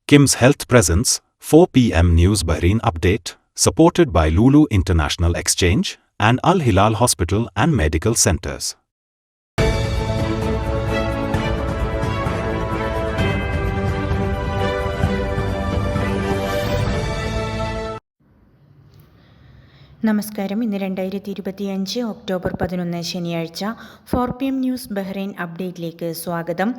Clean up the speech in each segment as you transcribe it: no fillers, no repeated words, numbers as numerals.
Kim's Health Presents, 4 p.m. News Bahrain Update, supported by Lulu International Exchange and Al Hilal Hospital and Medical Centers. നമസ്കാരം. ഇന്ന് 2025 October 11 ശനിയാഴ്ച 4 PM news Bahrain അപ്ഡേറ്റിലേക്ക് സ്വാഗതം.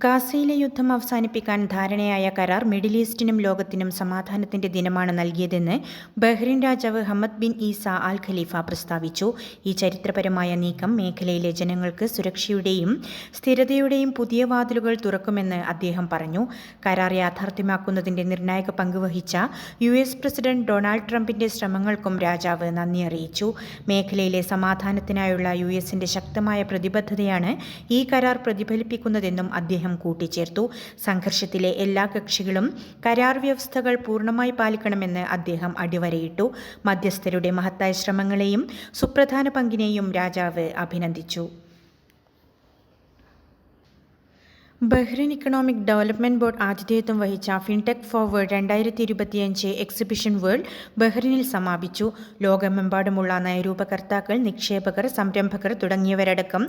ഗാസയിലെ യുദ്ധം അവസാനിപ്പിക്കാൻ ധാരണയായ കരാർ മിഡിൽ ഈസ്റ്റിനും ലോകത്തിനും സമാധാനത്തിന്റെ ദിനമാണ് നൽകിയതെന്ന് ബഹ്റൈൻ രാജാവ് ഹമദ് ബിൻ ഈസ അൽ ഖലീഫ പ്രസ്താവിച്ചു. ഈ ചരിത്രപരമായ നീക്കം മേഖലയിലെ ജനങ്ങൾക്ക് സുരക്ഷയുടെയും സ്ഥിരതയുടെയും പുതിയ വാതിലുകൾ തുറക്കുമെന്ന് അദ്ദേഹം പറഞ്ഞു. കരാർ യാഥാർത്ഥ്യമാക്കുന്നതിന്റെ നിർണായക പങ്കുവഹിച്ച US പ്രസിഡന്റ് ഡൊണാൾഡ് ട്രംപിന്റെ ശ്രമങ്ങൾക്കും രാജാവ് നന്ദി അറിയിച്ചു. മേഖലയിലെ സമാധാനത്തിനായുള്ള US-ന്റെ ശക്തമായ പ്രതിബദ്ധതയാണ് ഈ കരാർ പ്രതിഫലിപ്പിക്കുന്നതെന്നും അദ്ദേഹം കൂട്ടിച്ചേർത്തു. സംഘർഷത്തിലെ എല്ലാ കക്ഷികളും കരാർ വ്യവസ്ഥകൾ പൂർണ്ണമായി പാലിക്കണമെന്ന് അദ്ദേഹം അടിവരയിട്ടു. മധ്യസ്ഥരുടെ മഹത്തായ ശ്രമങ്ങളെയും സുപ്രധാന പങ്കിനെയും രാജാവ് അഭിനന്ദിച്ചു. ബഹ്റൈൻ ഇക്കണോമിക് ഡെവലപ്മെന്റ് ബോർഡ് ആതിഥേയത്വം വഹിച്ച ഫിൻടെക് ഫോർവേഡ് 2025 എക്സിബിഷൻ വേൾഡ് ബഹ്റൈനിൽ സമാപിച്ചു. ലോകമെമ്പാടുമുള്ള നയരൂപകർത്താക്കൾ, നിക്ഷേപകർ, സംരംഭകർ തുടങ്ങിയവരടക്കം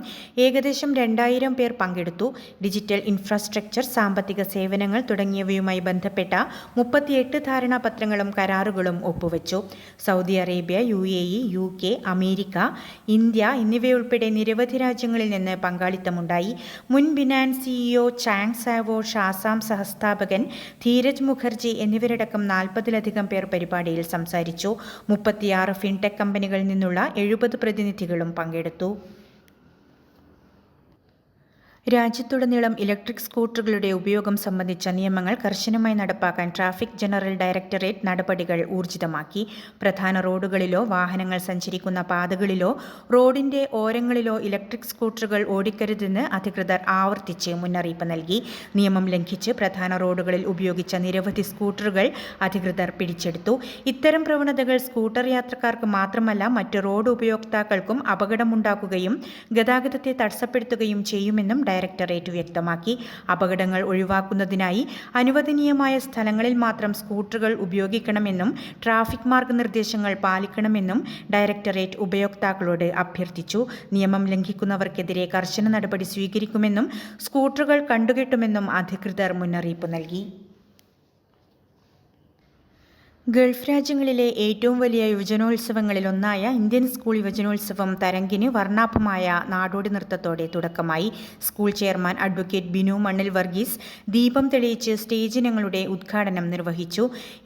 ഏകദേശം 2000 പേർ പങ്കെടുത്തു. ഡിജിറ്റൽ ഇൻഫ്രാസ്ട്രക്ചർ, സാമ്പത്തിക സേവനങ്ങൾ തുടങ്ങിയവയുമായി ബന്ധപ്പെട്ട 38 ധാരണാപത്രങ്ങളും കരാറുകളും ഒപ്പുവെച്ചു. Saudi Arabia, UAE, UK, America, India എന്നിവയുൾപ്പെടെ നിരവധി രാജ്യങ്ങളിൽ നിന്ന് പങ്കാളിത്തമുണ്ടായി. മുൻ Binance CEO Chang Zhao, Shazam സഹസ്ഥാപകൻ ധീരജ് മുഖർജി എന്നിവരടക്കം 40-ലധികം പേർ പരിപാടിയിൽ സംസാരിച്ചു. 36 ഫിൻടെക് കമ്പനികളിൽ നിന്നുള്ള 70 പ്രതിനിധികളും പങ്കെടുത്തു. രാജ്യത്തുടനീളം ഇലക്ട്രിക് സ്കൂട്ടറുകളുടെ ഉപയോഗം സംബന്ധിച്ച നിയമങ്ങൾ കർശനമായി നടപ്പാക്കാൻ ട്രാഫിക് ജനറൽ ഡയറക്ടറേറ്റ് നടപടികൾ ഊർജിതമാക്കി. പ്രധാന റോഡുകളിലോ വാഹനങ്ങൾ സഞ്ചരിക്കുന്ന പാതകളിലോ റോഡിന്റെ ഓരങ്ങളിലോ ഇലക്ട്രിക് സ്കൂട്ടറുകൾ ഓടിക്കരുതെന്ന് അധികൃതർ ആവർത്തിച്ച് മുന്നറിയിപ്പ് നൽകി. നിയമം ലംഘിച്ച് പ്രധാന റോഡുകളിൽ ഉപയോഗിച്ച നിരവധി സ്കൂട്ടറുകൾ അധികൃതർ പിടിച്ചെടുത്തു. ഇത്തരം പ്രവണതകൾ സ്കൂട്ടർ യാത്രക്കാർക്ക് മാത്രമല്ല മറ്റ് റോഡ് ഉപയോക്താക്കൾക്കും അപകടമുണ്ടാക്കുകയും ഗതാഗതത്തെ തടസ്സപ്പെടുത്തുകയും ചെയ്യുമെന്നും ഡയറക്ടറേറ്റ് വ്യക്തമാക്കി. അപകടങ്ങൾ ഒഴിവാക്കുന്നതിനായി അനുവദനീയമായ സ്ഥലങ്ങളിൽ മാത്രം സ്കൂട്ടറുകൾ ഉപയോഗിക്കണമെന്നും ട്രാഫിക് മാർഗനിർദ്ദേശങ്ങൾ പാലിക്കണമെന്നും ഡയറക്ടറേറ്റ് ഉപയോക്താക്കളോട് അഭ്യർത്ഥിച്ചു. നിയമം ലംഘിക്കുന്നവർക്കെതിരെ കർശന നടപടി സ്വീകരിക്കുമെന്നും സ്കൂട്ടറുകൾ കണ്ടുകെട്ടുമെന്നും അധികൃതർ മുന്നറിയിപ്പ് നൽകി. ഗൾഫ് രാജ്യങ്ങളിലെ ഏറ്റവും വലിയ യുവജനോത്സവങ്ങളിൽ ഒന്നായ ഇന്ത്യൻ സ്കൂൾ യുവജനോത്സവം തരംഗിന് വർണ്ണാഭമായ നാടോടി നൃത്തത്തോടെ തുടക്കമായി. സ്കൂൾ ചെയർമാൻ അഡ്വക്കേറ്റ് ബിനു മണ്ണിൽ വർഗീസ് ദീപം തെളിയിച്ച് സ്റ്റേജ് ഇനങ്ങളുടെ ഉദ്ഘാടനം നിർവഹിച്ചു.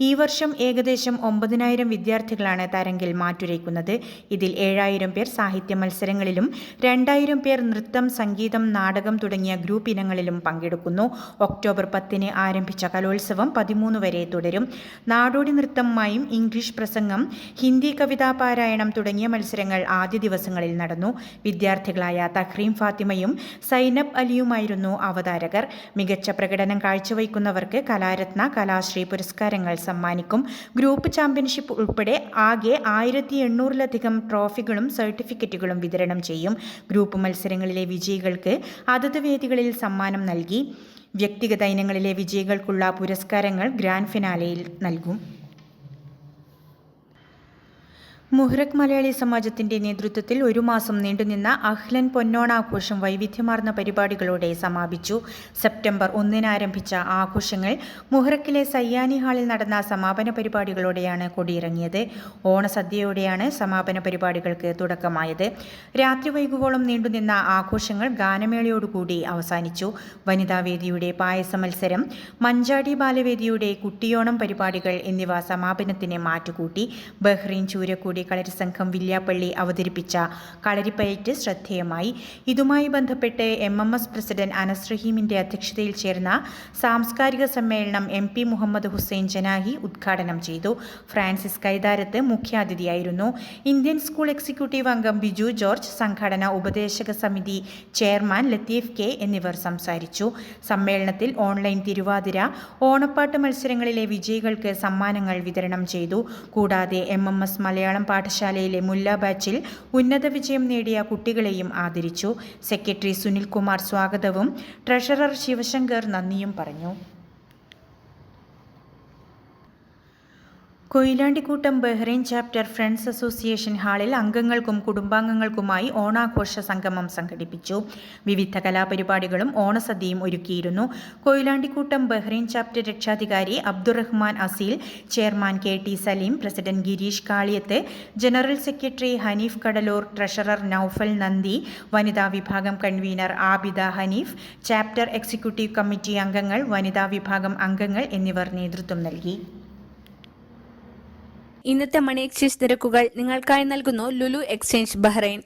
ഈ വർഷം ഏകദേശം 9000 വിദ്യാർത്ഥികളാണ് തരംഗിൽ മാറ്റുരയ്ക്കുന്നത്. ഇതിൽ 7000 പേർ സാഹിത്യ മത്സരങ്ങളിലും 2000 പേർ നൃത്തം, സംഗീതം, നാടകം തുടങ്ങിയ ഗ്രൂപ്പ് ഇനങ്ങളിലും പങ്കെടുക്കുന്നു. ഒക്ടോബർ 10 ആരംഭിച്ച കലോത്സവം 13 വരെ തുടരും. നാടോടി നൃത്തം, മൈം, ഇംഗ്ലീഷ് പ്രസംഗം, ഹിന്ദി കവിതാ പാരായണം തുടങ്ങിയ മത്സരങ്ങൾ ആദ്യ ദിവസങ്ങളിൽ നടന്നു. വിദ്യാർത്ഥികളായ തഹ്രീം ഫാത്തിമയും സൈനബ് അലിയുമായിരുന്നു അവതാരകർ. മികച്ച പ്രകടനം കാഴ്ചവയ്ക്കുന്നവർക്ക് കലാരത്ന, കലാശ്രീ പുരസ്കാരങ്ങൾ സമ്മാനിക്കും. ഗ്രൂപ്പ് ചാമ്പ്യൻഷിപ്പ് ഉൾപ്പെടെ ആകെ 1800-ലധികം ട്രോഫികളും സർട്ടിഫിക്കറ്റുകളും വിതരണം ചെയ്യും. ഗ്രൂപ്പ് മത്സരങ്ങളിലെ വിജയികൾക്ക് അതത് വേദികളിൽ സമ്മാനം നൽകി. വ്യക്തിഗത ഇനങ്ങളിലെ വിജയികൾക്കുള്ള പുരസ്കാരങ്ങൾ ഗ്രാൻഡ് ഫിനാലെയിൽ നൽകും. മുഹ്റഖ് മലയാളി സമാജത്തിന്റെ നേതൃത്വത്തിൽ 1 മാസം നീണ്ടുനിന്ന അഹ്ലൻ പൊന്നോണാഘോഷം വൈവിധ്യമാർന്ന പരിപാടികളോടെ സമാപിച്ചു. സെപ്റ്റംബർ 1 ആരംഭിച്ച ആഘോഷങ്ങൾ മുഹ്റഖിലെ സയ്യാനി ഹാളിൽ നടന്ന സമാപന പരിപാടികളോടെയാണ് കൊടിയിറങ്ങിയത്. ഓണസദ്യയോടെയാണ് സമാപന പരിപാടികൾക്ക് തുടക്കമായത്. രാത്രി വൈകുവോളം നീണ്ടുനിന്ന ആഘോഷങ്ങൾ ഗാനമേളയോടുകൂടി അവസാനിച്ചു. വനിതാവേദിയുടെ പായസ മത്സരം, മഞ്ചാടി ബാലവേദിയുടെ കുട്ടിയോണം പരിപാടികൾ എന്നിവ സമാപനത്തിന് മാറ്റുകൂട്ടി. ബഹ്റൈൻ ചൂരക്കൂടി കളരിസംഘം വില്യാപ്പള്ളി അവതരിപ്പിച്ച കളരിപ്പയറ്റ് ശ്രദ്ധേയമായി. ഇതുമായി ബന്ധപ്പെട്ട് MMS പ്രസിഡന്റ് അനസ് റഹീമിന്റെ അധ്യക്ഷതയിൽ ചേർന്ന സാംസ്കാരിക സമ്മേളനം MP മുഹമ്മദ് ഹുസൈൻ ജനാഹി ഉദ്ഘാടനം ചെയ്തു. ഫ്രാൻസിസ് കൈതാരത്ത് മുഖ്യാതിഥിയായിരുന്നു. ഇന്ത്യൻ സ്കൂൾ എക്സിക്യൂട്ടീവ് അംഗം ബിജു ജോർജ്, സംഘടനാ ഉപദേശക സമിതി ചെയർമാൻ ലത്തീഫ് K എന്നിവർ സംസാരിച്ചു. സമ്മേളനത്തിൽ ഓൺലൈൻ തിരുവാതിര, ഓണപ്പാട്ട് മത്സരങ്ങളിലെ വിജയികൾക്ക് സമ്മാനങ്ങൾ വിതരണം ചെയ്തു. കൂടാതെ MMS മലയാളം പാഠശാലയിലെ മുല്ല ബാച്ചിൽ ഉന്നത വിജയം നേടിയ കുട്ടികളെയും ആദരിച്ചു. സെക്രട്ടറി സുനിൽ കുമാർ സ്വാഗതവും ട്രഷറർ ശിവശങ്കർ നന്ദിയും പറഞ്ഞു. കൊയിലാണ്ടിക്കൂട്ടം ബഹ്റൈൻ ചാപ്റ്റർ ഫ്രണ്ട്സ് അസോസിയേഷൻ ഹാളിൽ അംഗങ്ങൾക്കും കുടുംബാംഗങ്ങൾക്കുമായി ഓണാഘോഷ സംഗമം സംഘടിപ്പിച്ചു. വിവിധ കലാപരിപാടികളും ഓണസദ്യയും ഒരുക്കിയിരുന്നു. കൊയിലാണ്ടിക്കൂട്ടം ബഹ്റൈൻ ചാപ്റ്റർ രക്ഷാധികാരി Abdurahman Aseel, chairman KT Saleem, president Girish Kaliyath, general secretary Hanif Kadalur, treasurer Noufal Nandi, വനിതാ വിഭാഗം convener Abida Hanif, chapter executive committee അംഗങ്ങൾ, വനിതാ വിഭാഗം അംഗങ്ങൾ എന്നിവർ നേതൃത്വം നൽകി. ഇന്നത്തെ മണി എക്സ്ചേഞ്ച് നിരക്കുകൾ നിങ്ങൾക്കായി നൽകുന്നു ലുലു എക്സ്ചേഞ്ച് ബഹ്റൈൻ.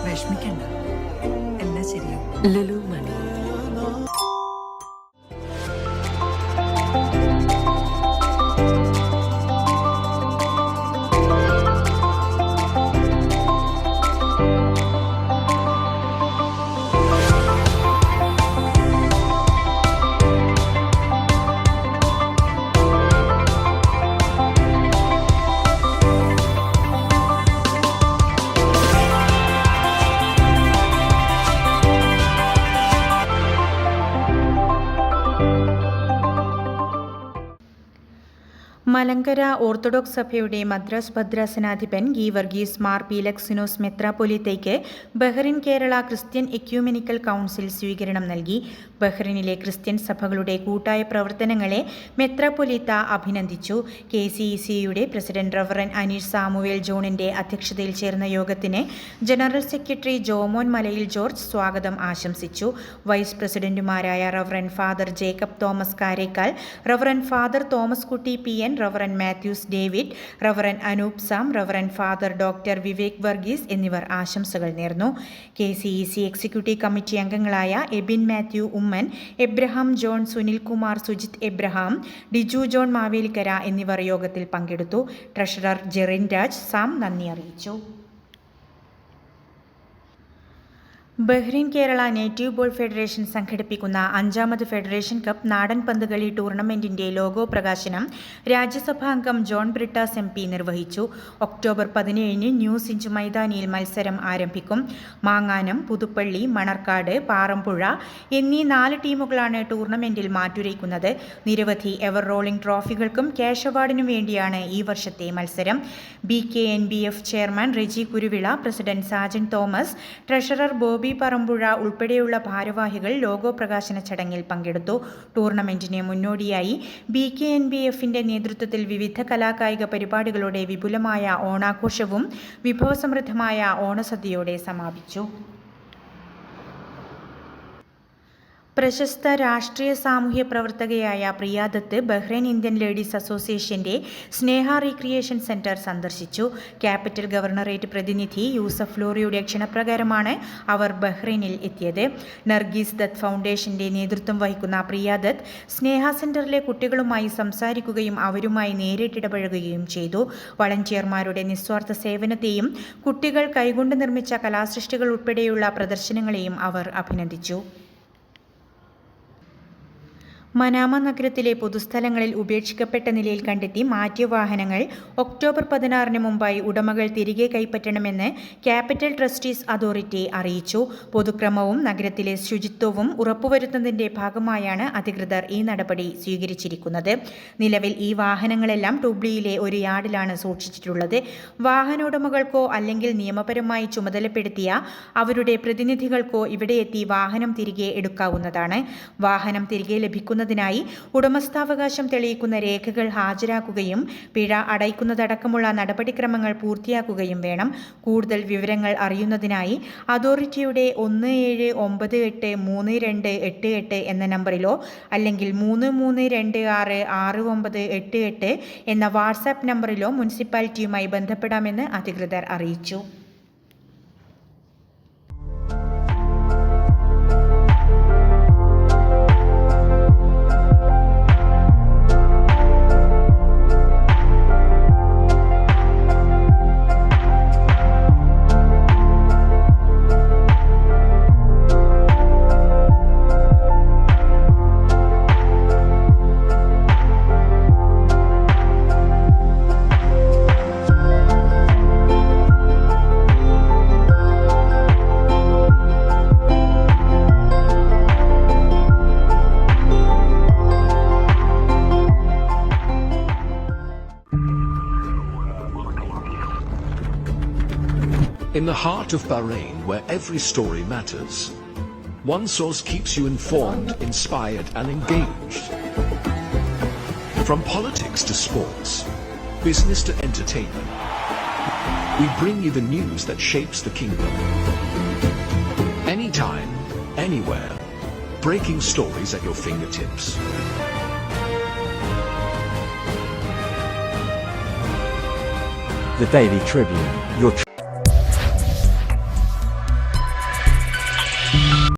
വിഷമിക്കണ്ട, എല്ലാം ശരിയാവും. ലുലു മണി. മലങ്കര ഓർത്തഡോക്സ് സഭയുടെ മദ്രാസ് ഭദ്രാസനാധിപൻ ഗീവർഗീസ് മാർ പീലക്സിനോസ് മെത്രാപ്പൊലീത്തയ്ക്ക് Bahrain Kerala Christian ecumenical council സ്വീകരണം നൽകി. ബഹ്റിനിലെ ക്രിസ്ത്യൻ സഭകളുടെ കൂട്ടായ പ്രവർത്തനങ്ങളെ മെത്രാപ്പൊലീത്ത അഭിനന്ദിച്ചു. KCECയുടെ പ്രസിഡന്റ് റവറൻ അനീഷ് സാമുവേൽ ജോണിന്റെ അധ്യക്ഷതയിൽ ചേർന്ന യോഗത്തിന് ജനറൽ സെക്രട്ടറി ജോമോൻ മലയിൽ ജോർജ് സ്വാഗതം ആശംസിച്ചു. വൈസ് പ്രസിഡന്റുമാരായ reverend father Jacob Thomas Karekkal, reverend father Thomas Kutty PN, reverend Mathews David, reverend Anoop Sam, reverend father doctor Vivek Varghese എന്നിവർ ആശംസകൾ നേർന്നു. KCEC എക്സിക്യൂട്ടീവ് കമ്മിറ്റി അംഗങ്ങളായ Ebin Mathew Oommen, Abraham John, Sunilkumar, Sujith Abraham, Diju John Mavelikkara എന്നിവർ യോഗത്തിൽ പങ്കെടുത്തു. ട്രഷറർ ജെറിൻ രാജ് സാം നന്ദി അറിയിച്ചു. Bahrain Kerala native ball federation സംഘടിപ്പിക്കുന്ന 5ാമത് ഫെഡറേഷൻ കപ്പ് നാടൻ പന്തുകളി ടൂർണമെന്റിന്റെ ലോഗോ പ്രകാശനം രാജ്യസഭാ അംഗം ജോൺ ബ്രിട്ടാസ് MP നിർവഹിച്ചു. ഒക്ടോബർ 17-ന് ന്യൂ സിഞ്ച് മൈതാനിയിൽ മത്സരം ആരംഭിക്കും. മാങ്ങാനം, പുതുപ്പള്ളി, മണർക്കാട്, പാറമ്പുഴ എന്നീ 4 ടീമുകളാണ് ടൂർണമെന്റിൽ മാറ്റുരയ്ക്കുന്നത്. നിരവധി എവർ റോളിംഗ് ട്രോഫികൾക്കും ക്യാഷ് അവാർഡിനും വേണ്ടിയാണ് ഈ വർഷത്തെ മത്സരം. BKNBF chairman Reji Kuruvilla, president Sajan Thomas, treasurer Bobby Parambuzha ഉൾപ്പെടെയുള്ള ഭാരവാഹികൾ ലോഗോ പ്രകാശന ചടങ്ങിൽ പങ്കെടുത്തു. ടൂർണമെന്റിന് മുന്നോടിയായി BKNBFന്റെ നേതൃത്വത്തിൽ വിവിധ കലാകായിക പരിപാടികളോടെ വിപുലമായ ഓണാഘോഷവും വിഭവസമൃദ്ധമായ ഓണസദ്യയോടെ സമാപിച്ചു. പ്രശസ്ത രാഷ്ട്രീയ സാമൂഹ്യ പ്രവർത്തകയായ പ്രിയ ദത്ത് ബഹ്റൈൻ ഇന്ത്യൻ ലേഡീസ് അസോസിയേഷന്റെ സ്നേഹ റീക്രിയേഷൻ സെന്റർ സന്ദർശിച്ചു. ക്യാപിറ്റൽ ഗവർണറേറ്റ് പ്രതിനിധി യൂസഫ് ലോറിയുടെ ക്ഷണപ്രകാരമാണ് അവർ ബഹ്റൈനിൽ എത്തിയത്. നർഗീസ് ദത്ത് ഫൗണ്ടേഷന്റെ നേതൃത്വം വഹിക്കുന്ന പ്രിയ ദത്ത് സ്നേഹ സെന്ററിലെ കുട്ടികളുമായി സംസാരിക്കുകയും അവരുമായി നേരിട്ടിടപഴകുകയും ചെയ്തു. വളണ്ടിയർമാരുടെ നിസ്വാർത്ഥ സേവനത്തെയും കുട്ടികൾ കൈകൊണ്ട് നിർമ്മിച്ച കലാസൃഷ്ടികൾ ഉൾപ്പെടെയുള്ള പ്രദർശനങ്ങളെയും അവർ അഭിനന്ദിച്ചു. മനാമ നഗരത്തിലെ പൊതുസ്ഥലങ്ങളിൽ ഉപേക്ഷിക്കപ്പെട്ട നിലയിൽ കണ്ടെത്തി മാറ്റിയ വാഹനങ്ങൾ ഒക്ടോബർ 16-ന് മുമ്പായി ഉടമകൾ തിരികെ കൈപ്പറ്റണമെന്ന് ക്യാപിറ്റൽ ട്രസ്റ്റീസ് അതോറിറ്റി അറിയിച്ചു. പൊതുക്രമവും നഗരത്തിലെ ശുചിത്വവും ഉറപ്പുവരുത്തുന്നതിന്റെ ഭാഗമായാണ് അധികൃതർ ഈ നടപടി സ്വീകരിച്ചിരിക്കുന്നത്. നിലവിൽ ഈ വാഹനങ്ങളെല്ലാം ടൂബ്ലിയിലെ ഒരു യാർഡിലാണ് സൂക്ഷിച്ചിട്ടുള്ളത്. വാഹനോടമകൾക്കോ അല്ലെങ്കിൽ നിയമപരമായി ചുമതലപ്പെടുത്തിയ അവരുടെ പ്രതിനിധികൾക്കോ ഇവിടെയെത്തി വാഹനം തിരികെ എടുക്കാവുന്നതാണ്. വാഹനം തിരികെ ലഭിക്കുന്ന ഉടമസ്ഥാവകാശം തെളിയിക്കുന്ന രേഖകൾ ഹാജരാക്കുകയും പിഴ അടയ്ക്കുന്നതടക്കമുള്ള നടപടിക്രമങ്ങൾ പൂർത്തിയാക്കുകയും വേണം. കൂടുതൽ വിവരങ്ങൾ അറിയുന്നതിനായി അതോറിറ്റിയുടെ 17983288 എന്ന നമ്പറിലോ അല്ലെങ്കിൽ 33266988 എന്ന വാട്സാപ്പ് നമ്പറിലോ മുനിസിപ്പാലിറ്റിയുമായി ബന്ധപ്പെടാമെന്ന് അധികൃതർ അറിയിച്ചു. In the heart of Bahrain, where every story matters, one source keeps you informed, inspired, and engaged. From politics to sports, business to entertainment, we bring you the news that shapes the kingdom. Anytime, anywhere, breaking stories at your fingertips. The Daily Tribune, your